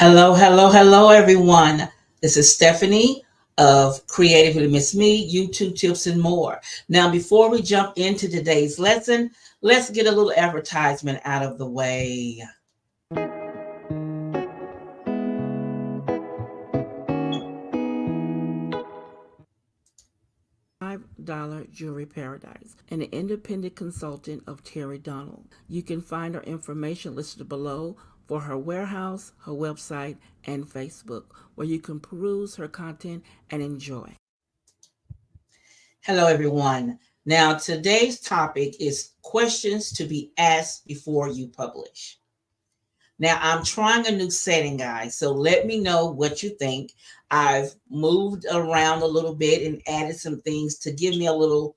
Hello, hello, hello, everyone. This is Stephanie of CreativelyMsMe, YouTube tips and more. Now, before we jump into today's lesson, let's get a little advertisement out of the way. $5 Jewelry Paradise, an independent consultant of Terry Donald. You can find her information listed below for her warehouse, her website, and Facebook, where you can peruse her content and enjoy. Hello, everyone. Now, today's topic is questions to be asked before you publish. Now, I'm trying a new setting, guys, so let me know what you think. I've moved around a little bit and added some things to give me a little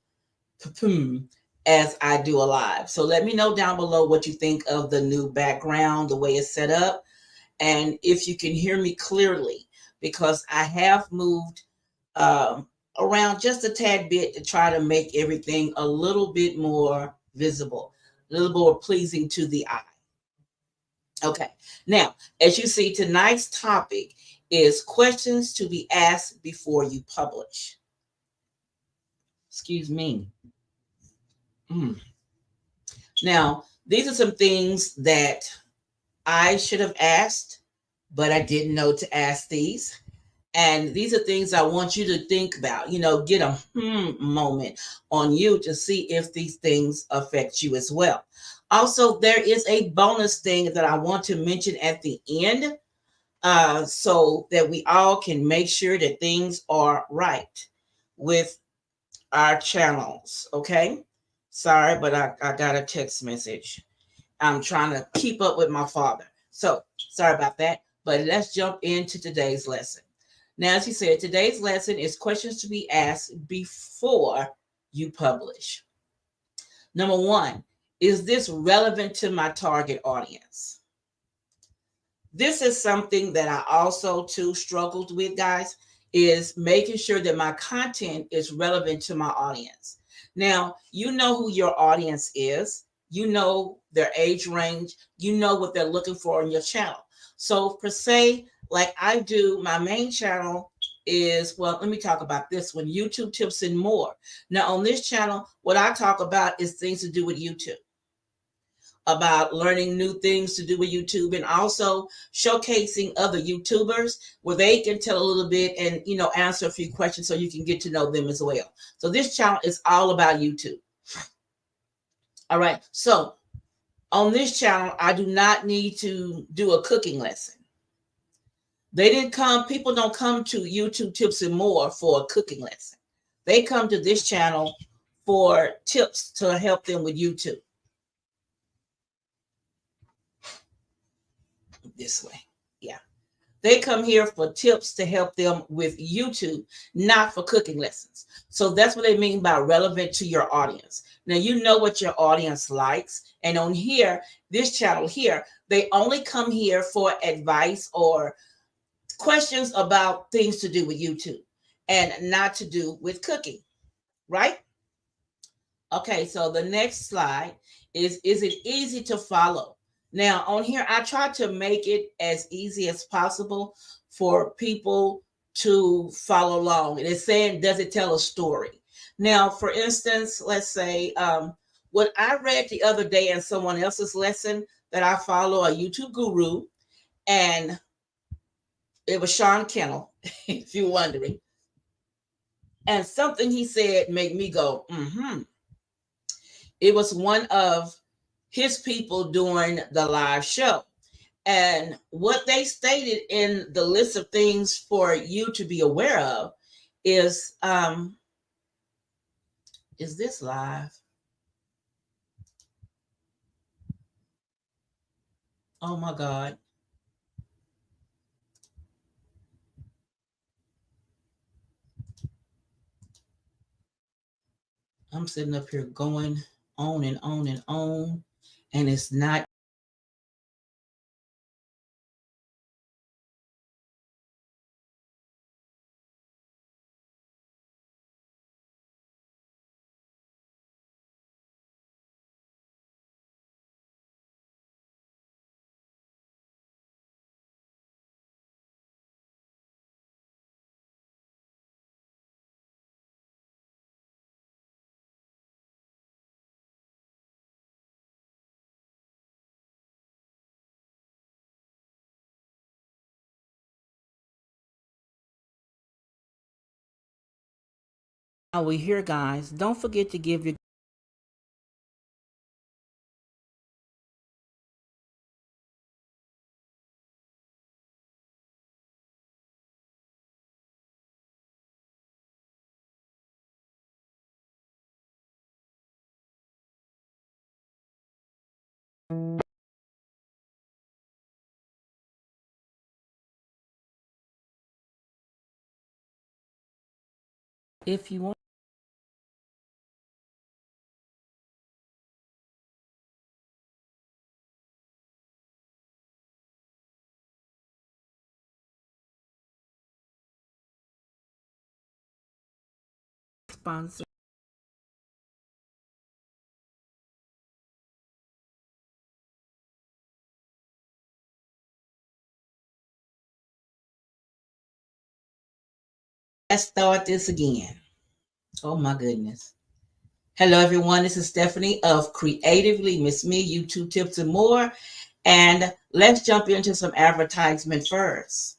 as I do a live. So let me know down below what you think of the new background, the way it's set up, and if you can hear me clearly, because I have moved around just a tad bit to try to make everything a little bit more visible, a little more pleasing to the eye. Okay, now, as you see, tonight's topic is questions to be asked before you publish. Excuse me. Mm. Now, these are some things that I should have asked, but I didn't know to ask these. And these are things I want you to think about, get a moment on you to see if these things affect you as well. Also, there is a bonus thing that I want to mention at the end, so that we all can make sure that things are right with our channels. Okay. Sorry, but I got a text message. I'm trying to keep up with my father. So sorry about that. But let's jump into today's lesson. Now, as you said, today's lesson is questions to be asked before you publish. Number one, is this relevant to my target audience? This is something that I also too struggled with, guys, is making sure that my content is relevant to my audience. Now, you know who your audience is, you know their age range, you know what they're looking for in your channel. So, per se, like I do, my main channel is, well, let me talk about this one, YouTube tips and more. Now, on this channel, what I talk about is things to do with YouTube, about learning new things to do with YouTube, and also showcasing other YouTubers where they can tell a little bit and answer a few questions so you can get to know them as well. So this channel is all about YouTube. All right. So on this channel, I do not need to do a cooking lesson. People don't come to YouTube tips and more for a cooking lesson. They come to this channel for tips to help them with YouTube. This way. Yeah. They come here for tips to help them with YouTube, not for cooking lessons. So that's what they mean by relevant to your audience. Now, you know what your audience likes. And on here, this channel here, they only come here for advice or questions about things to do with YouTube and not to do with cooking, right? Okay, so the next slide is it easy to follow? Now, on here, I try to make it as easy as possible for people to follow along. And it's saying, does it tell a story? Now, for instance, let's say what I read the other day in someone else's lesson that I follow, a YouTube guru, and it was Sean Kennel, if you're wondering. And something he said made me go, mm-hmm. It was one of his people doing the live show. And what they stated in the list of things for you to be aware of is this live? Oh my God. I'm sitting up here going on and on and on, and it's not While we're here, guys, don't forget to give your if you want to sponsor. Let's start this again. Oh my goodness. Hello, everyone. This is Stephanie of Creatively Miss Me, YouTube tips and more. And let's jump into some advertisement first.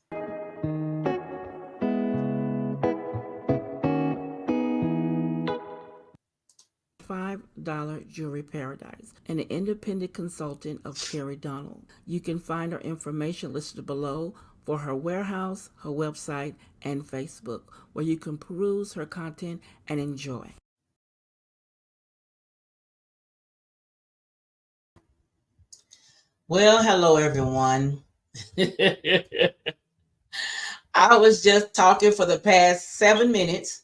$5 Jewelry Paradise, an independent consultant of Terry Donald. You can find her information listed below for her warehouse, her website, and Facebook, where you can peruse her content and enjoy. Well, hello, everyone. I was just talking for the past 7 minutes,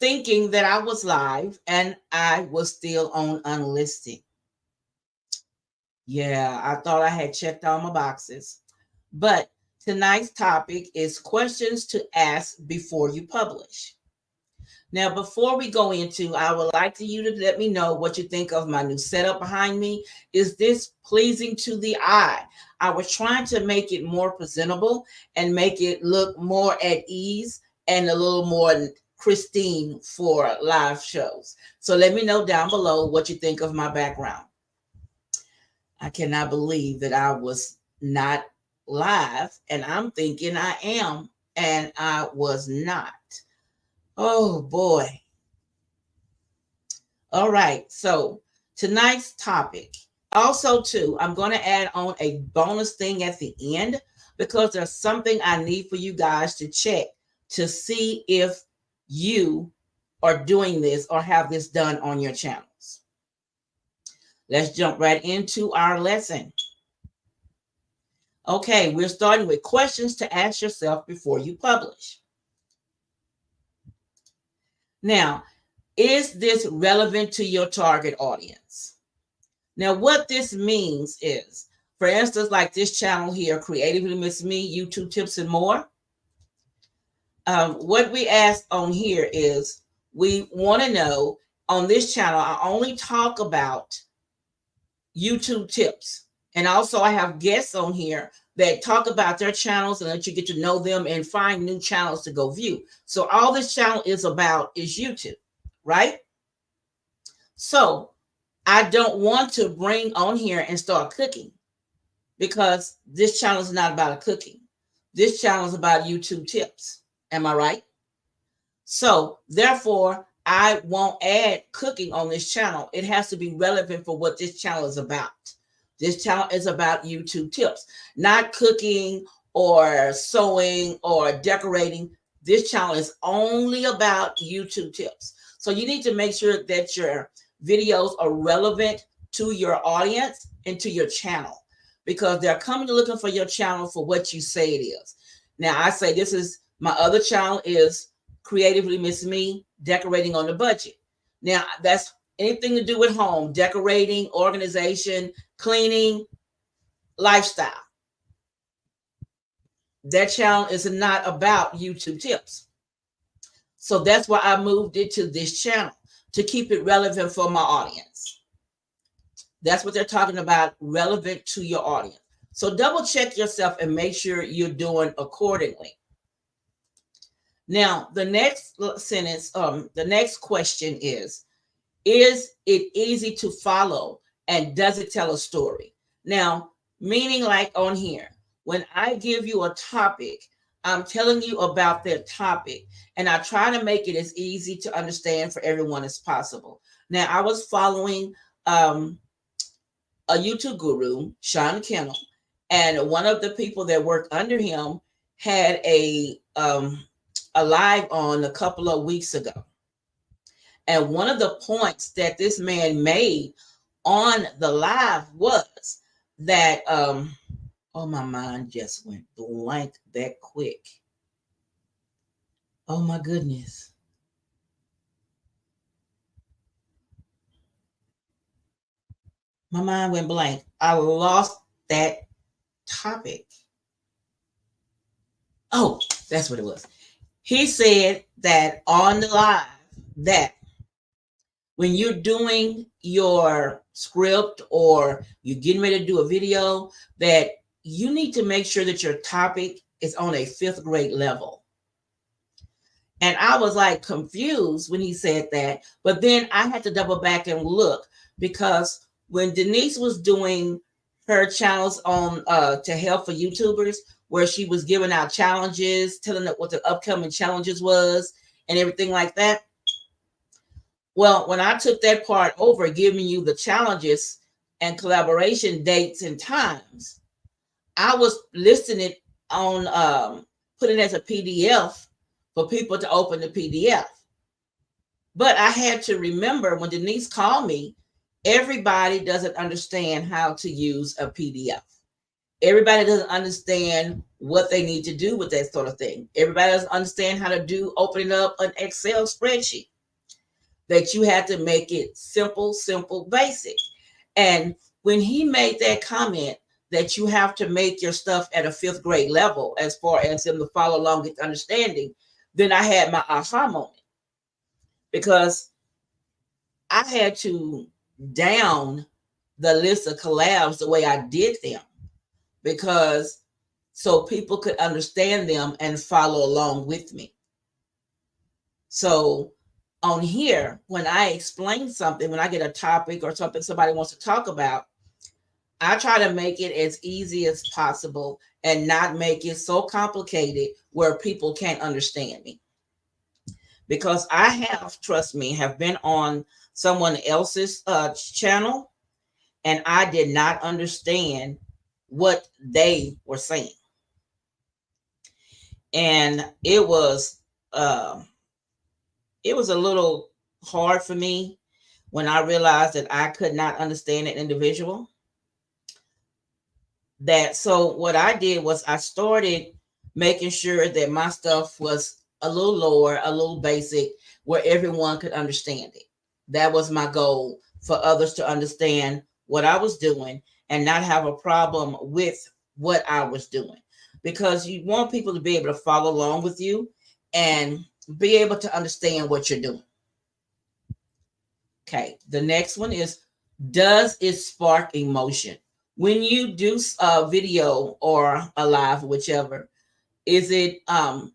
thinking that I was live and I was still on unlisting. Yeah, I thought I had checked all my boxes. But tonight's topic is questions to ask before you publish. Now, before we go into, I would like you to let me know what you think of my new setup behind me. Is this pleasing to the eye? I was trying to make it more presentable and make it look more at ease and a little more pristine for live shows. So let me know down below what you think of my background. I cannot believe that I was not live and I'm thinking I am and I was not. Oh boy. All right. So tonight's topic. Also, too, I'm going to add on a bonus thing at the end because there's something I need for you guys to check to see if you are doing this or have this done on your channels. Let's jump right into our lesson. Okay, we're starting with questions to ask yourself before you publish. Now, is this relevant to your target audience? Now, what this means is, for instance, like this channel here, Creatively Miss Me, YouTube tips and more. What we ask on here is we want to know on this channel, I only talk about YouTube tips. And also I have guests on here that talk about their channels and let you get to know them and find new channels to go view. So all this channel is about is YouTube, right? So I don't want to bring on here and start cooking because this channel is not about cooking. This channel is about YouTube tips. Am I right? So therefore, I won't add cooking on this channel. It has to be relevant for what this channel is about. This channel is about YouTube tips, not cooking or sewing or decorating. This channel is only about YouTube tips. So you need to make sure that your videos are relevant to your audience and to your channel because they're coming to looking for your channel for what you say it is. Now, I say this is my other channel is Creatively Miss Me, decorating on the budget. Now, that's anything to do with home, decorating, organization, cleaning, lifestyle. That channel is not about YouTube tips. So that's why I moved it to this channel to keep it relevant for my audience. That's what they're talking about, relevant to your audience. So double check yourself and make sure you're doing accordingly. Now, the next sentence, the next question is it easy to follow and does it tell a story? Now, meaning like on here, when I give you a topic, I'm telling you about their topic, and I try to make it as easy to understand for everyone as possible. Now, I was following um, a YouTube guru, Sean Kennel, and one of the people that worked under him had a live on a couple of weeks ago. And one of the points that this man made on the live was that oh, my mind just went blank that quick. Oh my goodness. My mind went blank. I lost that topic. Oh, that's what it was. He said that on the live that when you're doing your script or you're getting ready to do a video, that you need to make sure that your topic is on a fifth grade level. And I was like confused when he said that. But then I had to double back and look, because when Denise was doing her channels on to help for YouTubers, where she was giving out challenges, telling them what the upcoming challenges was and everything like that. Well, when I took that part over, giving you the challenges and collaboration dates and times, I was listing it on putting it as a PDF for people to open the PDF. But I had to remember when Denise called me, everybody doesn't understand how to use a PDF. Everybody doesn't understand what they need to do with that sort of thing. Everybody doesn't understand how to do opening up an Excel spreadsheet. That you have to make it simple, basic. And when he made that comment that you have to make your stuff at a fifth grade level as far as them to follow along with understanding, then I had my aha moment, because I had to down the list of collabs the way I did them, because so people could understand them and follow along with me. So on here, when I explain something, when I get a topic or something somebody wants to talk about, I try to make it as easy as possible and not make it so complicated where people can't understand me. Because I have, trust me, have been on someone else's channel, and I did not understand what they were saying. And it was a little hard for me when I realized that I could not understand an individual. So what I did was I started making sure that my stuff was a little lower, a little basic, where everyone could understand it. That was my goal, for others to understand what I was doing and not have a problem with what I was doing, because you want people to be able to follow along with you and be able to understand what you're doing. Okay, the next one is, does it spark emotion? When you do a video or a live, whichever, is it does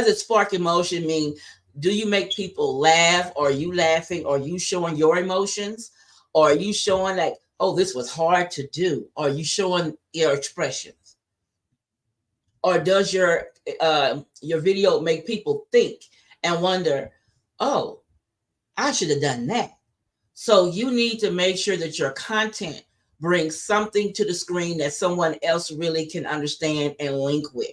it spark emotion? Mean, do you make people laugh? Or are you laughing? Or are you showing your emotions? Or are you showing like, oh, this was hard to do? Or are you showing your expressions? Or does your video make people think and wonder, oh, I should have done that? So you need to make sure that your content brings something to the screen that someone else really can understand and link with.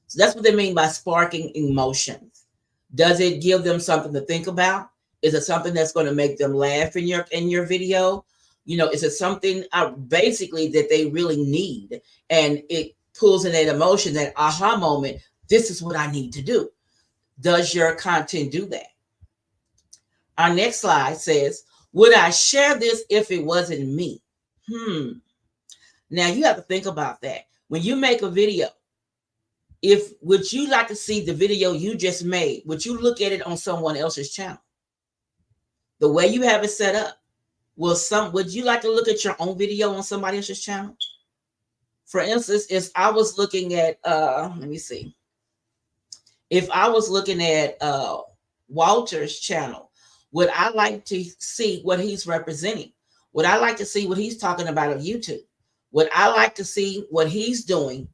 So that's what they mean by sparking emotions. Does it give them something to think about? Is it something that's going to make them laugh in your video? You know, is it something basically that they really need, and it pulls in that emotion, that aha moment? This is what I need to do. Does your content do that? Our next slide says, would I share this if it wasn't me? Now you have to think about that. When you make a video, would you like to see the video you just made? Would you look at it on someone else's channel? The way you have it set up, would you like to look at your own video on somebody else's channel? For instance, if I was looking at let me see. If I was looking at Walter's channel, would I like to see what he's representing? Would I like to see what he's talking about on YouTube? Would I like to see what he's doing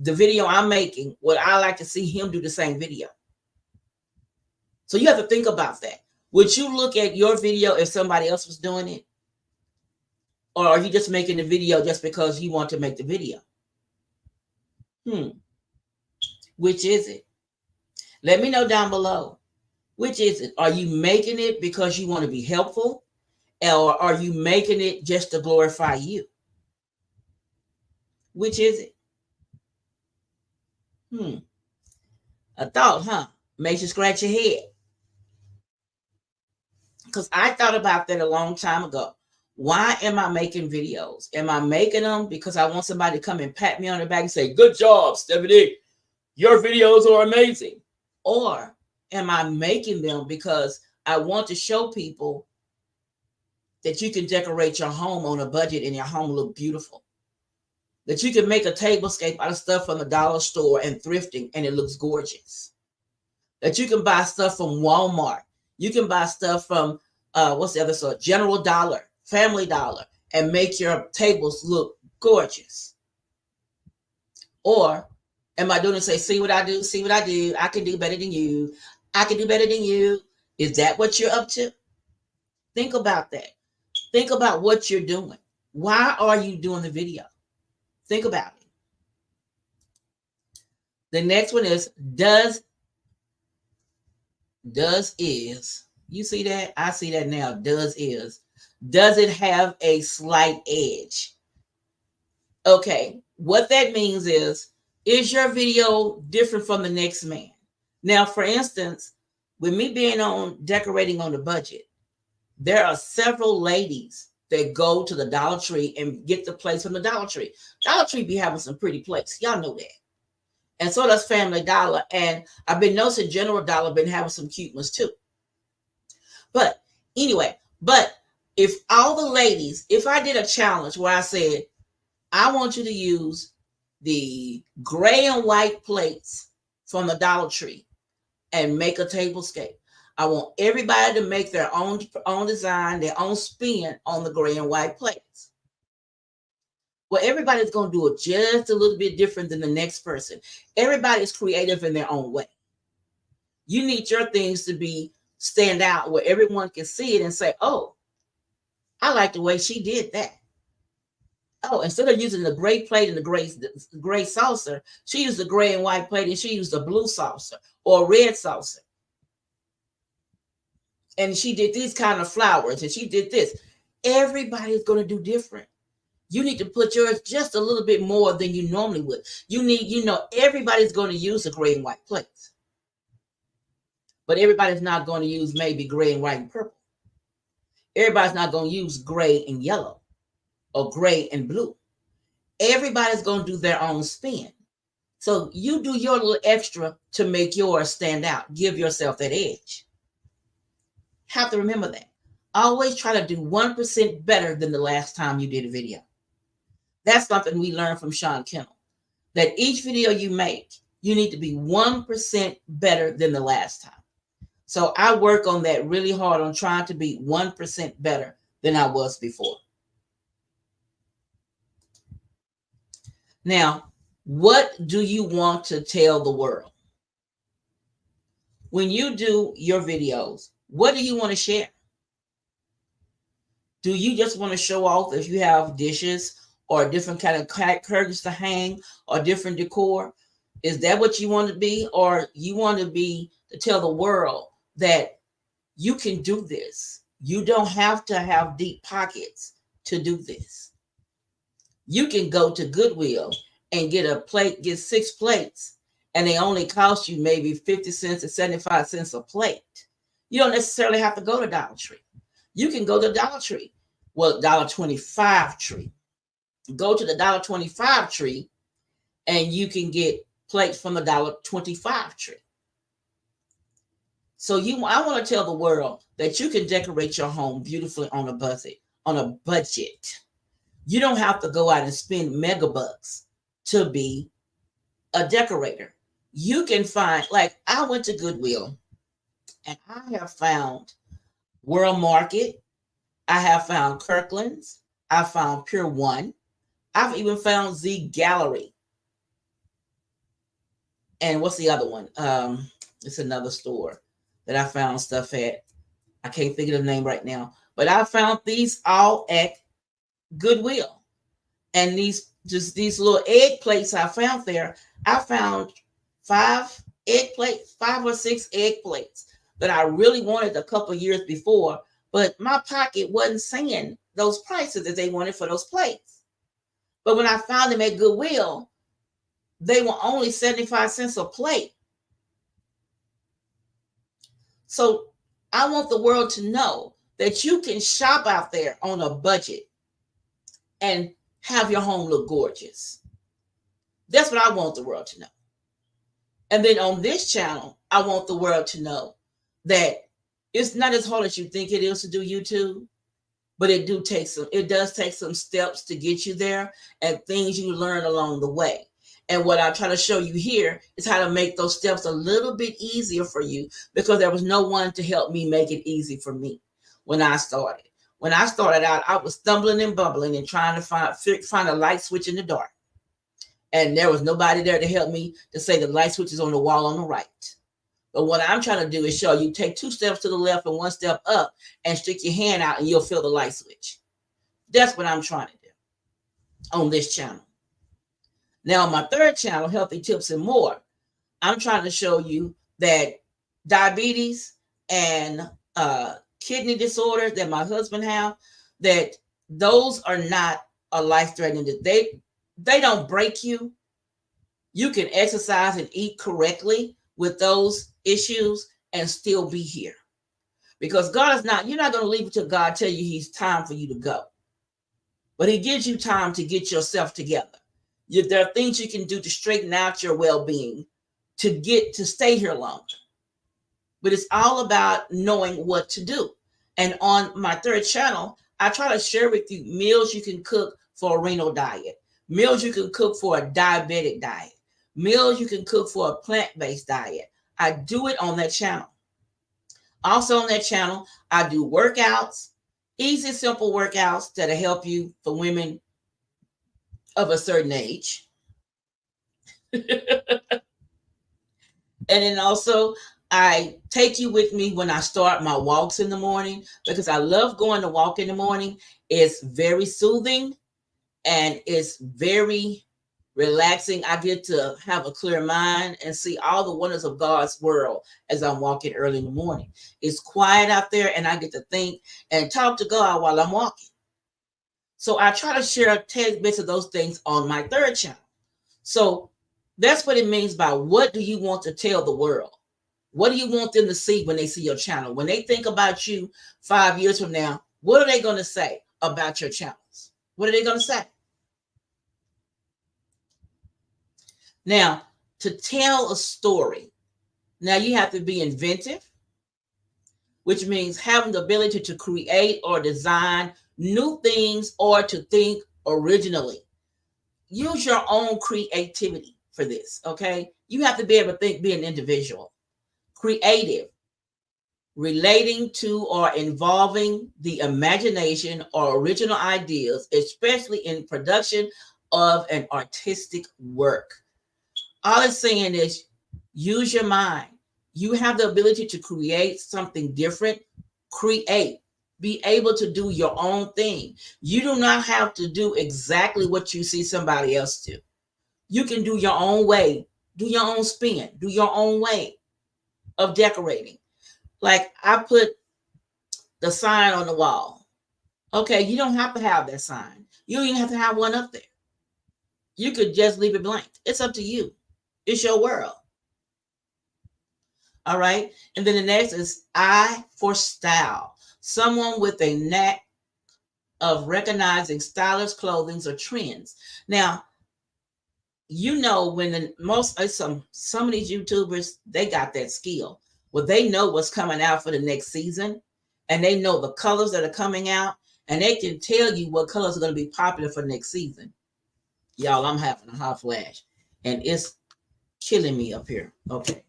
the video I'm making, would I like to see him do the same video? So you have to think about that. Would you look at your video if somebody else was doing it? Or are you just making the video just because you want to make the video? Which is it? Let me know down below. Which is it? Are you making it because you want to be helpful? Or are you making it just to glorify you? Which is it? A thought, huh? Makes you scratch your head. Because I thought about that a long time ago. Why am I making videos? Am I making them because I want somebody to come and pat me on the back and say, good job, Stephanie, your videos are amazing? Or am I making them because I want to show people that you can decorate your home on a budget and your home look beautiful? That you can make a tablescape out of stuff from the dollar store and thrifting and it looks gorgeous. That you can buy stuff from Walmart. You can buy stuff from, what's the other store? General Dollar, Family Dollar, and make your tables look gorgeous. Or am I doing to say, see what I do, see what I do, I can do better than you, I can do better than you? Is that what you're up to? Think about that. Think about what you're doing. Why are you doing the video? Think about it. The next one is does is. You see that? I see that now. Does is. Does it have a slight edge? Okay. What that means is your video different from the next man? Now, for instance, with me being on decorating on the budget, there are several ladies that go to the Dollar Tree and get the plates from the Dollar Tree. Dollar Tree be having some pretty plates. Y'all know that. And so does Family Dollar. And I've been noticing General Dollar been having some cute ones too. But anyway, if all the ladies, if I did a challenge where I said, I want you to use the gray and white plates from the Dollar Tree and make a tablescape. I want everybody to make their own design, their own spin on the gray and white plates. Well, everybody's going to do it just a little bit different than the next person. Everybody's creative in their own way. You need your things to stand out where everyone can see it and say, oh, I like the way she did that. Oh, instead of using the gray plate and the gray saucer, she used the gray and white plate and she used a blue saucer or a red saucer. And she did these kind of flowers and she did this. Everybody's going to do different. You need to put yours just a little bit more than you normally would. Everybody's going to use the gray and white plates. But everybody's not going to use maybe gray and white and purple. Everybody's not going to use gray and yellow or gray and blue. Everybody's going to do their own spin. So you do your little extra to make yours stand out. Give yourself that edge. Have to remember that. Always try to do 1% better than the last time you did a video. That's something we learned from Sean Kennel. That each video you make, you need to be 1% better than the last time. So I work on that really hard on trying to be 1% better than I was before. Now, what do you want to tell the world? When you do your videos, what do you want to share? Do you just want to show off if you have dishes or a different kind of curtains to hang or different decor? Is that what you want to be? Or you want to tell the world that you can do this? You don't have to have deep pockets to do this. You can go to Goodwill and get 6 plates, and they only cost you maybe 50 cents to 75 cents a plate. You don't necessarily have to go to Dollar Tree. You can go to Dollar Tree. Well, $1.25 tree. Go to the $1.25 tree, and you can get plates from the $1.25 tree. So I want to tell the world that you can decorate your home beautifully on a budget. You don't have to go out and spend mega bucks to be a decorator. You can find, like I went to Goodwill and I have found World Market. I have found Kirkland's. I found Pure One. I've even found Z Gallery. And what's the other one? It's another store that I found stuff at. I can't think of the name right now, but I found these all at Goodwill. And these little egg plates I found there, I found five or six egg plates that I really wanted a couple years before, but my pocket wasn't saying those prices that they wanted for those plates. But when I found them at Goodwill, they were only 75 cents a plate. So I want the world to know that you can shop out there on a budget and have your home look gorgeous. That's what I want the world to know. And then on this channel, I want the world to know that it's not as hard as you think it is to do YouTube, but it does take some steps to get you there and things you learn along the way. And what I try to show you here is how to make those steps a little bit easier for you, because there was no one to help me make it easy for me when I started. When I started out, I was stumbling and bumbling and trying to find a light switch in the dark. And there was nobody there to help me to say the light switch is on the wall on the right. But what I'm trying to do is show you take 2 steps to the left and 1 step up and stick your hand out and you'll feel the light switch. That's what I'm trying to do on this channel. Now, on my third channel, Healthy Tips and More, I'm trying to show you that diabetes and kidney disorder that my husband have, that those are not a life-threatening. They don't break you. You can exercise and eat correctly with those issues and still be here. Because God is not, you're not going to leave it till God tell you he's time for you to go. But he gives you time to get yourself together. There are things you can do to straighten out your well-being to stay here longer. But it's all about knowing what to do. And on my third channel, I try to share with you meals you can cook for a renal diet, meals you can cook for a diabetic diet, meals you can cook for a plant-based diet. I do it on that channel. Also on that channel, I do workouts, easy, simple workouts that'll help you for women of a certain age. And then also, I take you with me when I start my walks in the morning, because I love going to walk in the morning. It's very soothing and it's very relaxing. I get to have a clear mind and see all the wonders of God's world as I'm walking early in the morning. It's quiet out there and I get to think and talk to God while I'm walking. So I try to share tidbits of those things on my third channel. So that's what it means by what do you want to tell the world? What do you want them to see when they see your channel? When they think about you 5 years from now, what are they going to say about your channels? What are they going to say? Now, to tell a story, now you have to be inventive, which means having the ability to create or design new things or to think originally. Use your own creativity for this, okay? You have to be able to think, be an individual. Creative, relating to or involving the imagination or original ideas, especially in production of an artistic work. All it's saying is use your mind. You have the ability to create something different. Create. Be able to do your own thing. You do not have to do exactly what you see somebody else do. You can do your own way. Do your own spin. Do your own way of decorating. Like I put the sign on the wall. Okay, you don't have to have that sign. You don't even have to have one up there. You could just leave it blank. It's up to you. It's your world. All right. And then the next is eye for style. Someone with a knack of recognizing stylish clothing or trends. Now, you know, when some of these YouTubers, they got that skill. Well, they know what's coming out for the next season, and they know the colors that are coming out, and they can tell you what colors are going to be popular for next season. Y'all, I'm having a hot flash, and it's killing me up here. Okay.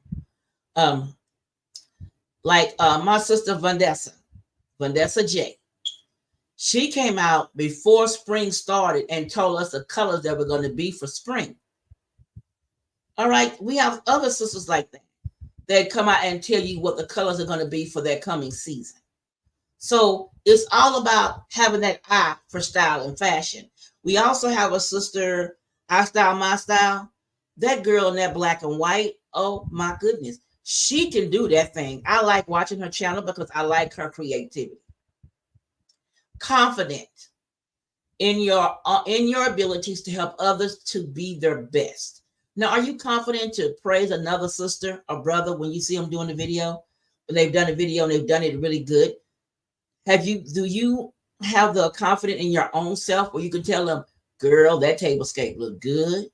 Like my sister Vanessa J. She came out before spring started and told us the colors that were going to be for spring. All right, we have other sisters like that that come out and tell you what the colors are going to be for that coming season. So it's all about having that eye for style and fashion. We also have a sister, I Style My Style. That girl in that black and white, oh my goodness, she can do that thing. I like watching her channel because I like her creativity. Confident in your abilities to help others to be their best. Now, are you confident to praise another sister or brother when you see them doing the video? When they've done a video and they've done it really good. Do you have the confidence in your own self where you can tell them, girl, that table scape look good.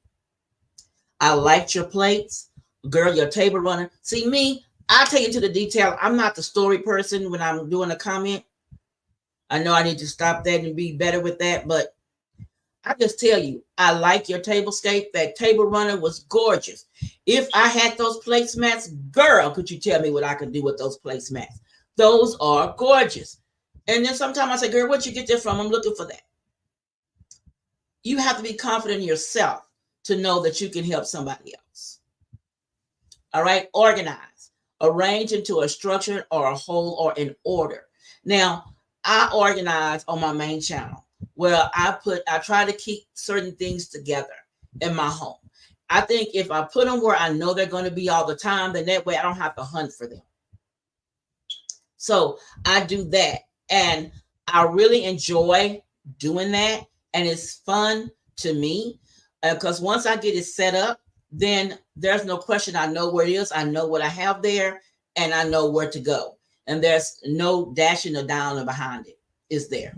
I liked your plates. Girl, your table runner. See me, I take it to the detail. I'm not the story person when I'm doing a comment. I know I need to stop that and be better with that, but I just tell you, I like your table scape. That table runner was gorgeous. If I had those placemats, girl, could you tell me what I could do with those placemats? Those are gorgeous. And then sometimes I say, girl, where'd you get that from? I'm looking for that. You have to be confident in yourself to know that you can help somebody else. All right, organize, arrange into a structure or a whole or in order. Now, I organize on my main channel where I try to keep certain things together in my home. I think if I put them where I know they're going to be all the time, then that way I don't have to hunt for them. So I do that. And I really enjoy doing that. And it's fun to me because once I get it set up, then there's no question. I know where it is. I know what I have there and I know where to go. And there's no dashing or down or behind it. It's there.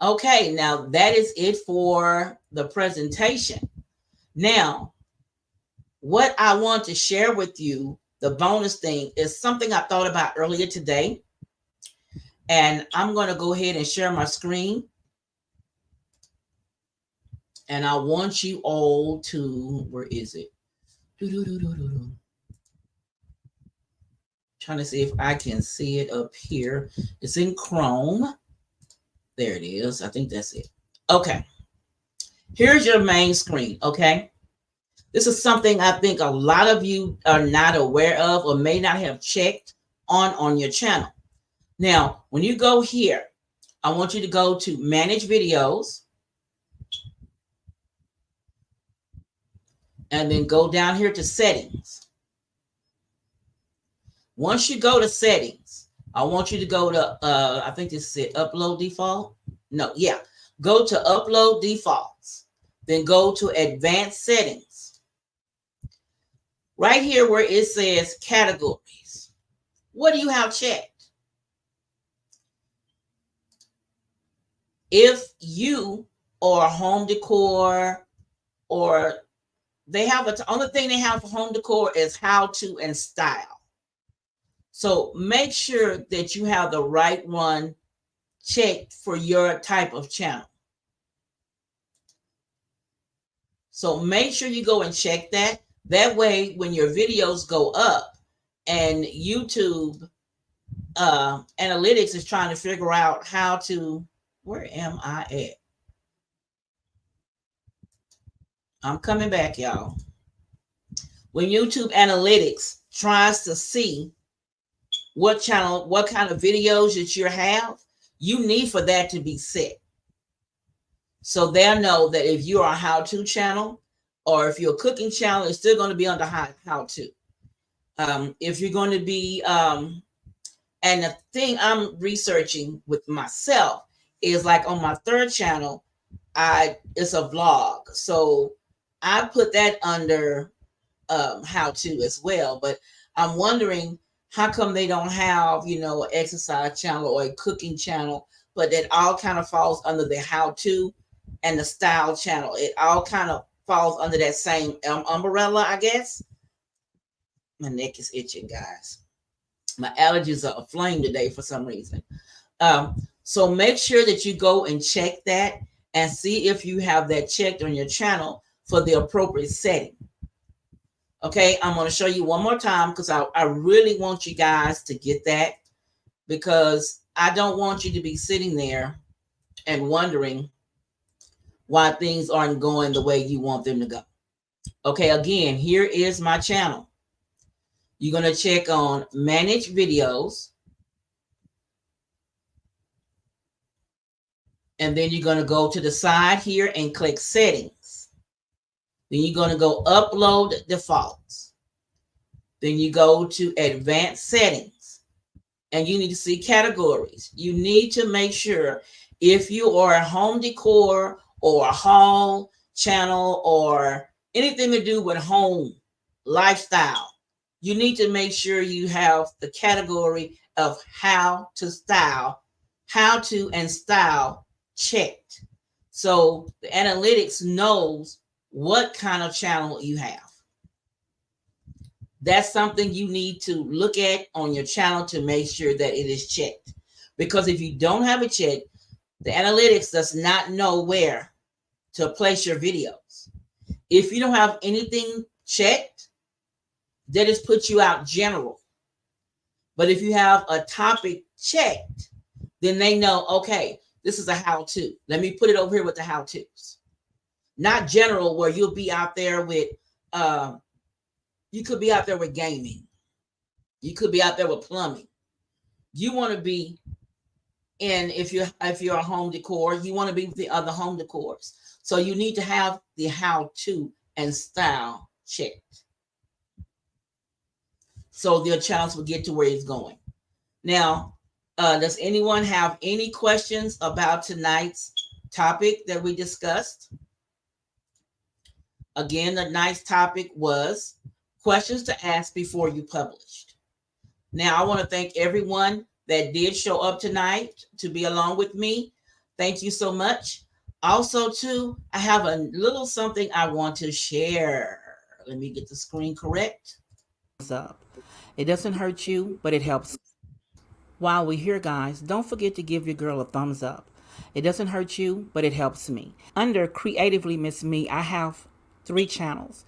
Okay, now that is it for the presentation. Now, what I want to share with you, the bonus thing, is something I thought about earlier today. And I'm going to go ahead and share my screen. And I want you all to, where is it? Trying to see if I can see it up here. It's in Chrome. There it is. I think that's it. Okay. Here's your main screen. Okay. This is something I think a lot of you are not aware of or may not have checked on your channel. Now, when you go here, I want you to go to Manage Videos. And then go down here to Settings. Once you go to Settings, I want you to go to, I think this is it, Upload Default. No, yeah. Go to Upload Defaults. Then go to Advanced Settings. Right here where it says Categories. What do you have checked? If you or home decor or they have the only thing they have for home decor is how to and style. So make sure that you have the right one checked for your type of channel. So make sure you go and check that. That way, when your videos go up and YouTube analytics is trying to figure out how to, where am I at? I'm coming back, y'all. When YouTube analytics tries to see what channel, what kind of videos that you have, you need for that to be set. So they'll know that if you're a how-to channel or if you're a cooking channel, it's still going to be under how-to. If you're going to be, and the thing I'm researching with myself is like on my third channel, it's a vlog. So I put that under how to as well. But I'm wondering how come they don't have, an exercise channel or a cooking channel, but it all kind of falls under the how to and the style channel. It all kind of falls under that same umbrella, I guess. My neck is itching, guys. My allergies are aflame today for some reason. So make sure that you go and check that and see if you have that checked on your channel for the appropriate setting. Okay, I'm going to show you one more time because I really want you guys to get that, because I don't want you to be sitting there and wondering why things aren't going the way you want them to go. Okay, again, here is my channel. You're going to check on manage videos. And then you're going to go to the side here and click settings. Then you're going to go upload defaults. Then you go to advanced settings. And you need to see categories. You need to make sure if you are a home decor or a haul channel or anything to do with home lifestyle, you need to make sure you have the category of how to and style checked. So the analytics knows what kind of channel you have. That's something you need to look at on your channel to make sure that it is checked. Because if you don't have it checked, the analytics does not know where to place your videos. If you don't have anything checked, they just put you out general. But if you have a topic checked, then they know, okay, this is a how-to. Let me put it over here with the how-tos. Not general where you'll be out there with, you could be out there with gaming. You could be out there with plumbing. You want to be in, if you're a home decor, you want to be the other home decors. So you need to have the how-to and style checked. So their channels will get to where it's going. Now, does anyone have any questions about tonight's topic that we discussed? Again, the night's topic was questions to ask before you published. Now, I want to thank everyone that did show up tonight to be along with me. Thank you so much. Also, too, I have a little something I want to share. Let me get the screen correct. Up. It doesn't hurt you, but it helps. While we're here, guys, don't forget to give your girl a thumbs up. It doesn't hurt you, but it helps me. Under Creatively Miss Me, I have 3 channels.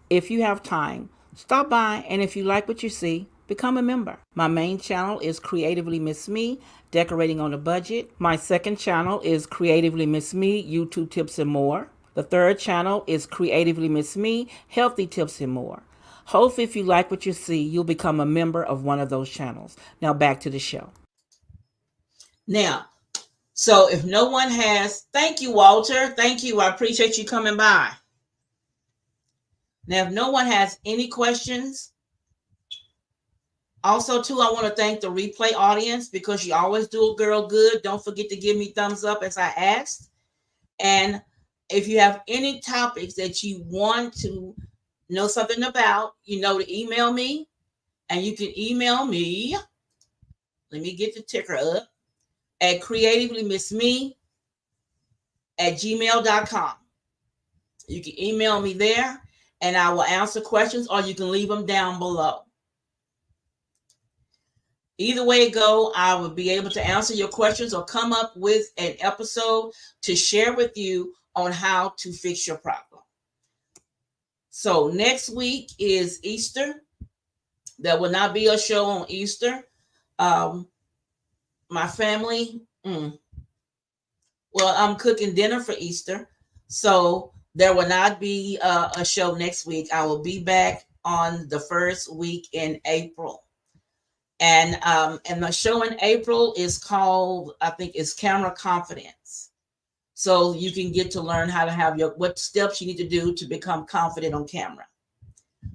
If you have time, stop by, and if you like what you see, become a member. My main channel is Creatively Miss Me, Decorating on a Budget. My second channel is Creatively Miss Me, YouTube Tips and More. The third channel is Creatively Miss Me, Healthy Tips and More. Hopefully, if you like what you see, you'll become a member of one of those channels. Now, back to the show. Now, so if no one has, thank you, Walter. Thank you. I appreciate you coming by. Now, if no one has any questions, also, too, I want to thank the replay audience because you always do a girl good. Don't forget to give me thumbs up as I asked. And if you have any topics that you want to know something about, you know to email me. And you can email me. Let me get the ticker up. At creativelymisme@gmail.com. You can email me there and I will answer questions, or you can leave them down below. Either way it go, I will be able to answer your questions or come up with an episode to share with you on how to fix your problem. So next week is Easter. There will not be a show on Easter. My family, well, I'm cooking dinner for Easter. So there will not be a show next week. I will be back on the first week in April. And the show in April is called, I think it's Camera Confidence. So you can get to learn how to have what steps you need to do to become confident on camera.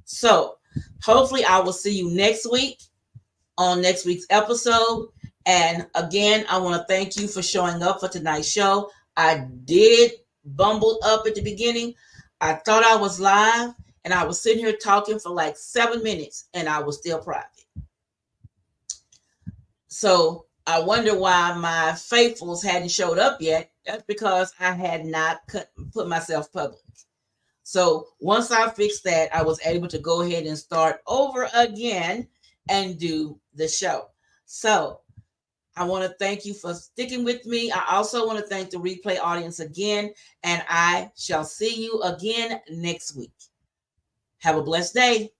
So hopefully I will see you next week on next week's episode. And again, I want to thank you for showing up for tonight's show. I did bumble up at the beginning. I thought I was live and I was sitting here talking for like 7 minutes and I was still private. So I wonder why my faithfuls hadn't showed up yet. That's because I had not put myself public. So once I fixed that, I was able to go ahead and start over again and do the show. So I want to thank you for sticking with me. I also want to thank the replay audience again, and I shall see you again next week. Have a blessed day.